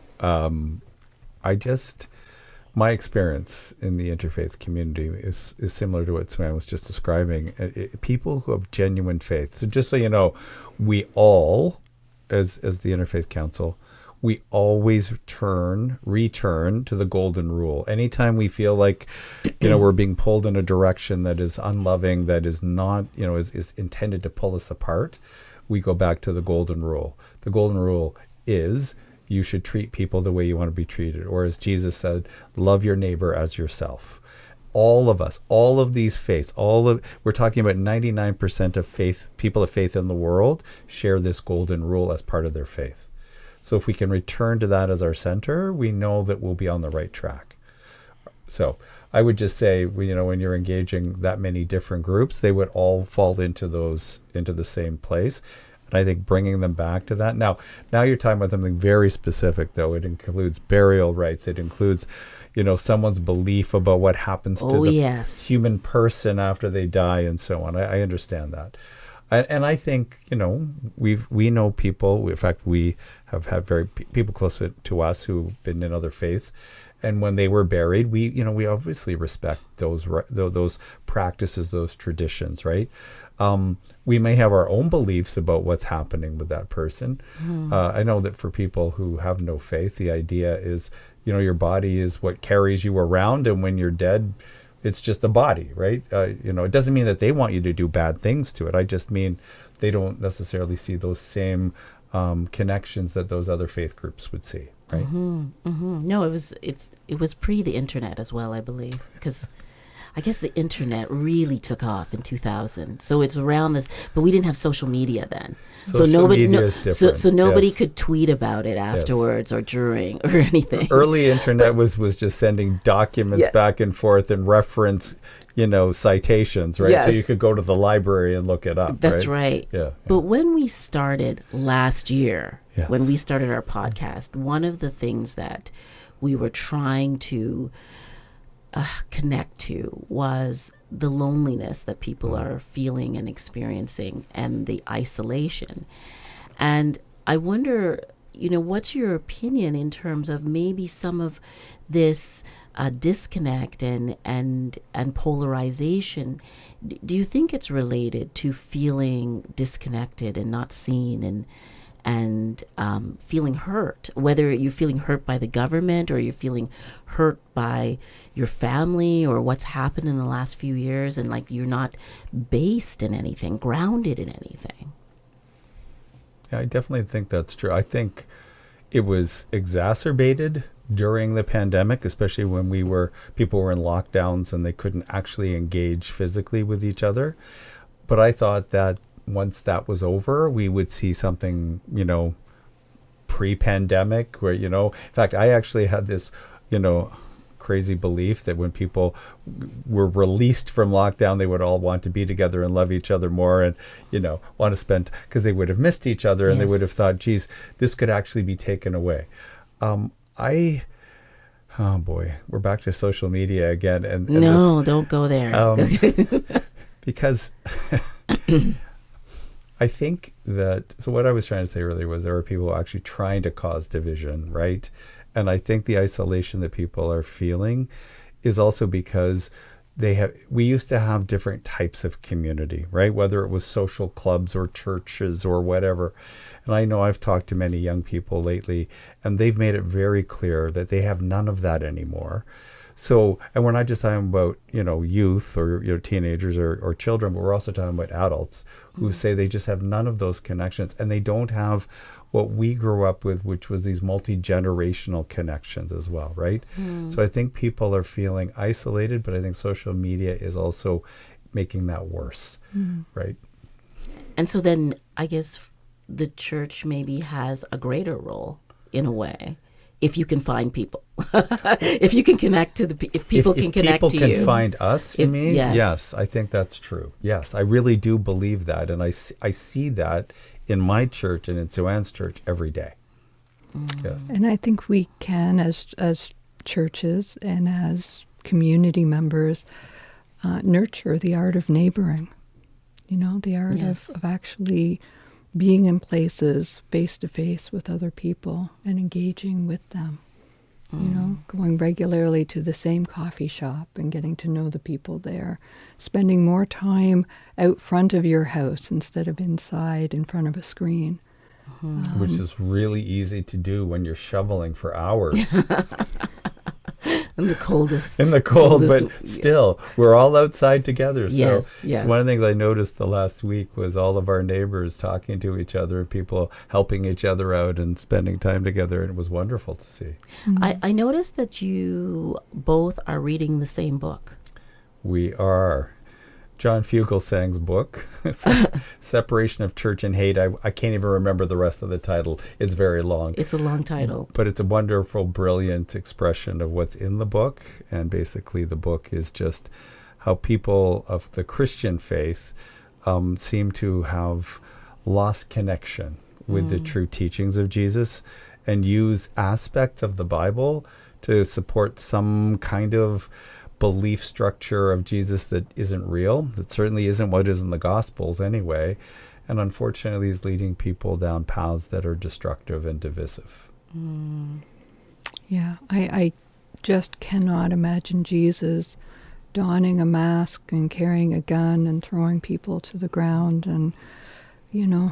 My experience in the interfaith community is similar to what Swan was just describing. People who have genuine faith. So just so you know, we all, as the Interfaith Council, we always return to the golden rule. Anytime we feel like, we're being pulled in a direction that is unloving, that is not, is intended to pull us apart, we go back to the golden rule. The golden rule is you should treat people the way you want to be treated. Or as Jesus said, love your neighbor as yourself. All of us, all of these faiths, we're talking about 99% of people of faith in the world share this golden rule as part of their faith. So if we can return to that as our center, we know that we'll be on the right track. So I would just say, when you're engaging that many different groups, they would all fall into the same place. And I think bringing them back to that. Now you're talking about something very specific, though. It includes burial rites. It includes, someone's belief about what happens to the human person after they die and so on. I understand that. And I think, we know people. In fact, we have had people close to us who've been in other faiths, and when they were buried, we obviously respect those practices, those traditions, right? We may have our own beliefs about what's happening with that person. I know that for people who have no faith, the idea is, your body is what carries you around, and when you're dead, It's just a body, right? It doesn't mean that they want you to do bad things to it. I just mean they don't necessarily see those same connections that those other faith groups would see, right? No, it was pre the internet as well, I believe, because I guess the internet really took off in 2000. So it's around this, but we didn't have social media then. So nobody could tweet about it afterwards or during or anything. Early internet was just sending documents back and forth and reference, citations, right? Yes. So you could go to the library and look it up. That's right. Yeah. But when we started last year, Yes. when we started our podcast, one of the things that we were trying to connect to was the loneliness that people are feeling and experiencing and the isolation. And I wonder, what's your opinion in terms of maybe some of this disconnect and polarization? Do you think it's related to feeling disconnected and not seen and feeling hurt, whether you're feeling hurt by the government or you're feeling hurt by your family or what's happened in the last few years, and like you're not based in anything, grounded in anything? Yeah, I definitely think that's true. I think it was exacerbated during the pandemic, especially when people were in lockdowns and they couldn't actually engage physically with each other. But I thought that once that was over, we would see something, pre-pandemic where, in fact, I actually had this, crazy belief that when people were released from lockdown, they would all want to be together and love each other more and, want to spend, because they would have missed each other and they would have thought, geez, this could actually be taken away. Oh boy, we're back to social media again. And no, don't go there. Because I think so what I was trying to say earlier was there are people actually trying to cause division, right? And I think the isolation that people are feeling is also because we used to have different types of community, right? Whether it was social clubs or churches or whatever. And I know I've talked to many young people lately, and they've made it very clear that they have none of that anymore. So, and we're not just talking about, youth or, teenagers or children, but we're also talking about adults who say they just have none of those connections, and they don't have what we grew up with, which was these multi-generational connections as well, right? So I think people are feeling isolated, but I think social media is also making that worse, right? And so then I guess the church maybe has a greater role in a way. If you can find people, if you can connect to if people can connect to you. If people can find us, you mean? Yes. Yes, I think that's true. Yes, I really do believe that. And I see that in my church and in Sue-Ann's church every day. Yes. And I think we can, as churches and as community members, nurture the art of neighboring. The art of actually being in places face to face with other people and engaging with them. Going regularly to the same coffee shop and getting to know the people there, spending more time out front of your house instead of inside in front of a screen. Which is really easy to do when you're shoveling for hours. In the coldest. In the cold, but still, we're all outside together. Yes. So one of the things I noticed the last week was all of our neighbors talking to each other and people helping each other out and spending time together. And it was wonderful to see. I noticed that you both are reading the same book. We are. John Fugelsang's book, Separation of Church and Hate. I can't even remember the rest of the title. It's very long. It's a long title. But it's a wonderful, brilliant expression of what's in the book. And basically the book is just how people of the Christian faith seem to have lost connection with the true teachings of Jesus and use aspects of the Bible to support some kind of belief structure of Jesus that isn't real, that certainly isn't what is in the Gospels anyway, and unfortunately is leading people down paths that are destructive and divisive. Yeah, I just cannot imagine Jesus donning a mask and carrying a gun and throwing people to the ground and,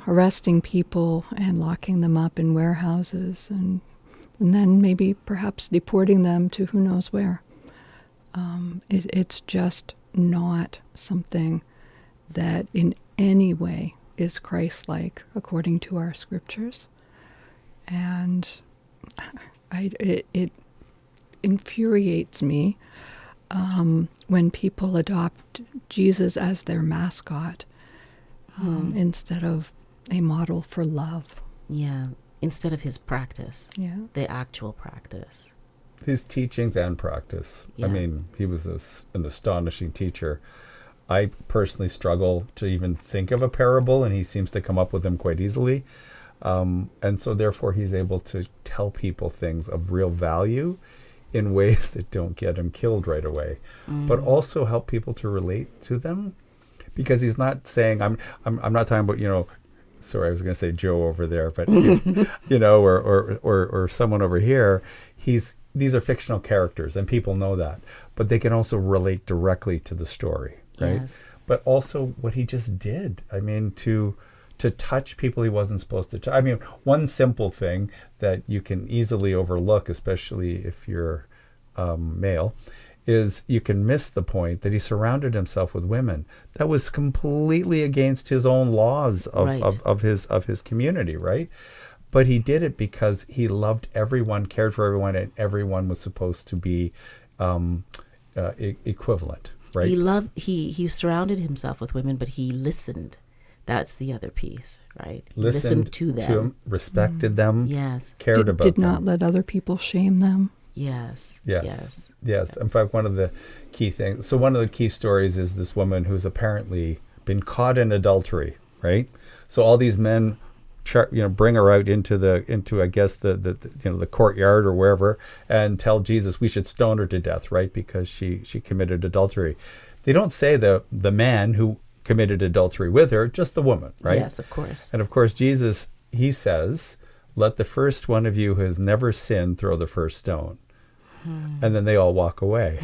arresting people and locking them up in warehouses and then maybe perhaps deporting them to who knows where. It's just not something that in any way is Christ-like according to our scriptures. And it infuriates me when people adopt Jesus as their mascot instead of a model for love. Yeah, instead of his practice. Yeah. The actual practice. His teachings and practice. Yeah. I mean, he was an astonishing teacher. I personally struggle to even think of a parable, and he seems to come up with them quite easily. And so therefore he's able to tell people things of real value in ways that don't get him killed right away, but also help people to relate to them, because he's not saying, I'm not talking about, sorry, I was going to say Joe over there, but or someone over here. These are fictional characters, and people know that, but they can also relate directly to the story, right? Yes. But also what he just did. I mean, to touch people he wasn't supposed to touch. I mean, one simple thing that you can easily overlook, especially if you're male, is you can miss the point that he surrounded himself with women. That was completely against his own laws of his community, right? But he did it because he loved everyone, cared for everyone, and everyone was supposed to be equivalent, right? He surrounded himself with women, but he listened. That's the other piece, right? He listened to them, respected them, yes, cared about them. Did not let other people shame them. Yes. In fact, one of the key things. So one of the key stories is this woman who's apparently been caught in adultery, right? So all these men, bring her out into I guess the courtyard or wherever, and tell Jesus we should stone her to death, right? Because she committed adultery. They don't say the man who committed adultery with her, just the woman, right? Yes, of course. And of course, Jesus, he says, let the first one of you who has never sinned throw the first stone. And then they all walk away,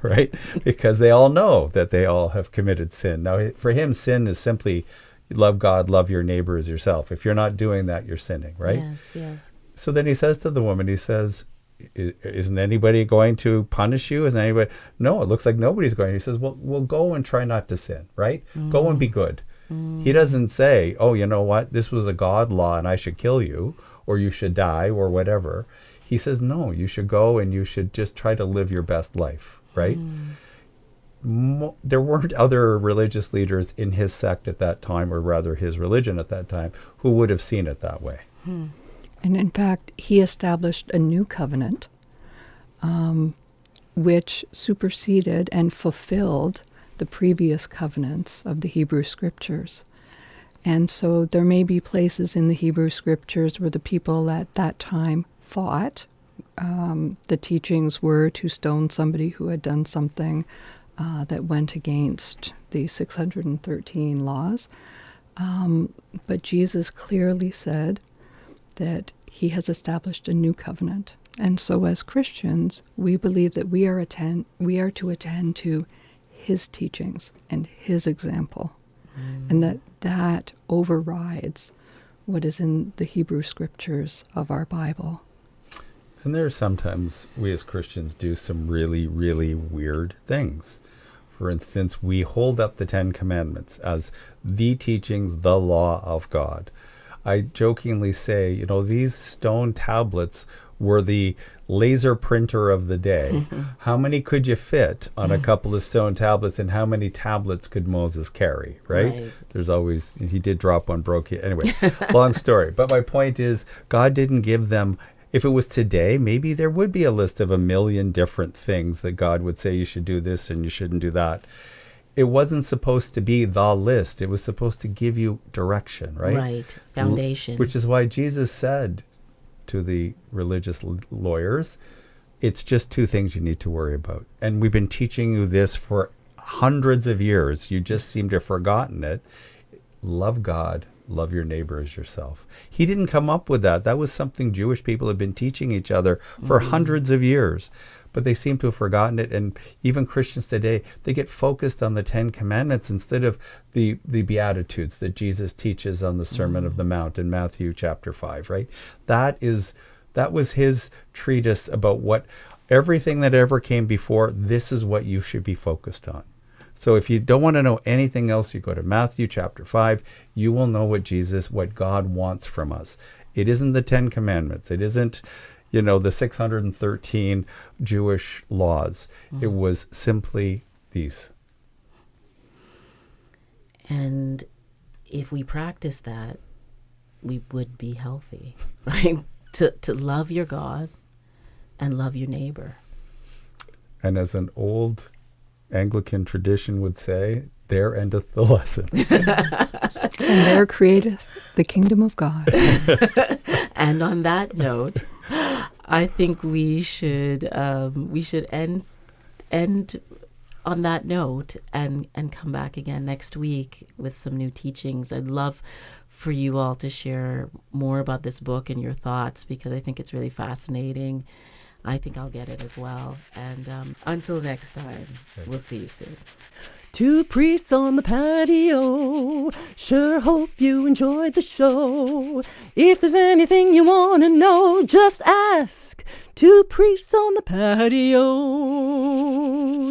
right? Because they all know that they all have committed sin. Now, for him, sin is simply love God, love your neighbor as yourself. If you're not doing that, you're sinning, right? Yes. So then he says to the woman, he says, isn't anybody going to punish you? Isn't anybody? No, it looks like nobody's going. He says, well, go and try not to sin, right? Go and be good. He doesn't say, oh, you know what? This was a God law and I should kill you or you should die or whatever. He says, no, you should go and you should just try to live your best life, right? There weren't other religious leaders in his sect at that time, or rather his religion at that time, who would have seen it that way. And in fact, he established a new covenant, which superseded and fulfilled the previous covenants of the Hebrew Scriptures. And so there may be places in the Hebrew Scriptures where the people at that time thought the teachings were to stone somebody who had done something that went against the 613 laws. But Jesus clearly said that he has established a new covenant. And so as Christians, we believe that we are to attend to his teachings and his example, and that overrides what is in the Hebrew Scriptures of our Bible. And there are sometimes we as Christians do some really, really weird things. For instance, we hold up the Ten Commandments as the teachings, the law of God. I jokingly say, these stone tablets were the laser printer of the day. How many could you fit on a couple of stone tablets, and how many tablets could Moses carry, right? There's always, he did drop one, broke it. Anyway, long story. But my point is, God didn't give them. If it was today, maybe there would be a list of 1 million different things that God would say you should do this and you shouldn't do that. It wasn't supposed to be the list. It was supposed to give you direction, right? Right, foundation. Which is why Jesus said to the religious lawyers, it's just 2 things you need to worry about. And we've been teaching you this for hundreds of years. You just seem to have forgotten it. Love God. Love your neighbor as yourself. He didn't come up with that. That was something Jewish people had been teaching each other for hundreds of years. But they seem to have forgotten it. And even Christians today, they get focused on the 10 Commandments instead of the Beatitudes that Jesus teaches on the Sermon of the Mount in Matthew chapter 5, right? That was his treatise about what everything that ever came before, this is what you should be focused on. So if you don't want to know anything else, you go to Matthew chapter 5. You will know what God wants from us. It isn't the 10 Commandments. It isn't, the 613 Jewish laws. It was simply these. And if we practice that, we would be healthy, right? To love your God and love your neighbor. And as an old Anglican tradition would say, there endeth the lesson. And there createth the kingdom of God. And on that note, I think we should end on that note and come back again next week with some new teachings. I'd love for you all to share more about this book and your thoughts, because I think it's really fascinating. I think I'll get it as well. And until next time, we'll see you soon. Two priests on the patio. Sure hope you enjoyed the show. If there's anything you want to know, just ask. Two priests on the patio.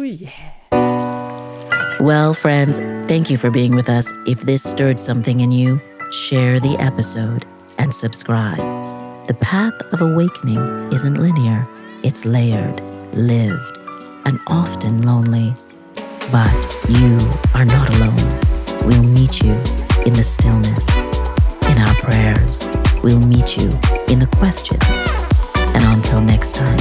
Yeah. Well, friends, thank you for being with us. If this stirred something in you, share the episode and subscribe. The path of awakening isn't linear. It's layered, lived, and often lonely. But you are not alone. We'll meet you in the stillness, in our prayers. We'll meet you in the questions. And until next time,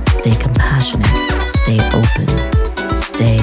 stay compassionate, stay open, stay